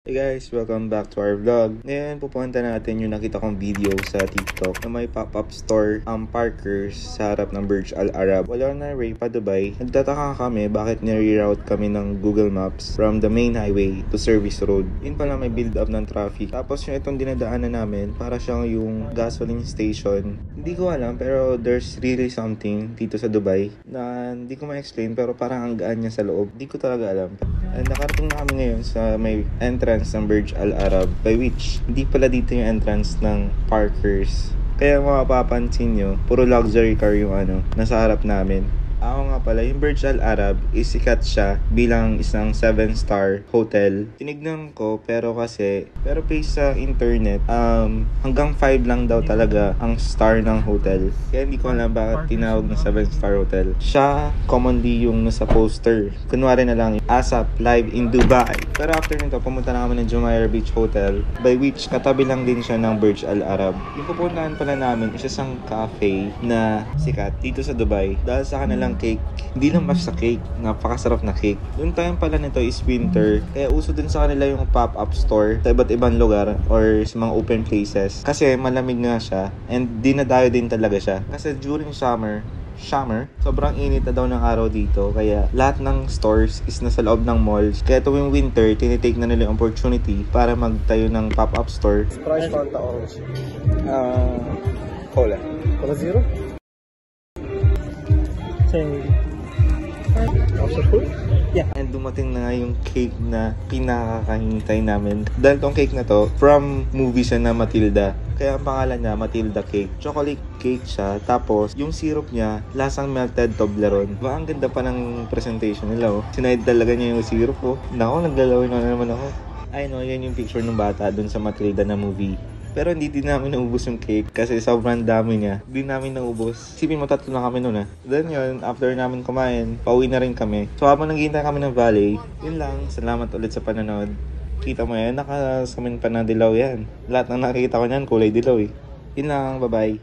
Hey guys, welcome back to our vlog. Ngayon, pupunta natin yung nakita kong video sa TikTok na may pop-up store ang Parkers sa harap ng Burj Al Arab. Wala na Ray pa Dubai. Nagtataka kami bakit nire-route kami ng Google Maps from the main highway to service road. Yun pala may build up ng traffic. Tapos yung itong dinadaanan namin, para siyang yung gasoline station. Hindi ko alam pero there's really something dito sa Dubai na hindi ko ma-explain pero parang ang gaan niya sa loob. Hindi ko talaga alam. Nakarating na kami ngayon sa may entrance ng Burj Al Arab, by which hindi pala dito yung entrance ng Parkers. Kaya mapapansin nyo, puro luxury car yung nasa harap namin. Ako nga pala, yung Burj Al Arab is sikat siya bilang isang 7-star hotel. Tinignan ko pero based sa internet, hanggang 5 lang daw talaga ang star ng hotel. Kaya hindi ko alam bakit tinawag na 7-star hotel. Siya commonly yung nasa poster. Kunwari na lang, ASAP live in Dubai. Pero after nito, pumunta na kami ng Jumeirah Beach Hotel, by which katabi lang din siya ng Burj Al Arab. Yung pupuntahan pala namin, isa isang cafe na sikat dito sa Dubai. Dahil sa kanilang cake, hindi lang basta cake, napakasarap na cake. Yung time pala nito is winter, kaya uso din sa kanila yung pop-up store sa iba't ibang lugar or sa mga open places. Kasi malamig nga siya and dinadayo din talaga siya. Kasi during summer, sobrang init na daw ng araw dito. Kaya lahat ng stores is nasa loob ng mall. Kaya tuwing winter, tinitake na nila yung opportunity para magtayo ng pop-up store. Price Fanta Orange. Cola. Cola Zero? Same. Also food? Yeah. And dumating na nga yung cake na pinakakahintay namin. Dahil tong cake na to, from movie siya na Matilda. Kaya ang pangalan niya, Matilda Cake. Chocolate cake siya. Tapos, yung syrup niya, lasang melted Toblerone. Ang ganda pa ng presentation nila, oh. Sinayad talaga niya yung syrup, oh. Naku, naglalawin na naman ako. Ay, no, yan yung picture ng bata dun sa Matilda na movie. Pero hindi din namin naubos yung cake kasi sobrang dami niya. Hindi namin naubos. Isipin mo, 3 na kami nun. Then yun, after namin kumain, pauwi na rin kami. So habang naghihintay kami ng valet, yun lang. Salamat ulit sa panonood. Kita mo yan, nakasamin pa na dilaw yan. Lahat ng nakikita ko niyan, kulay dilaw eh. Yun lang, bye-bye.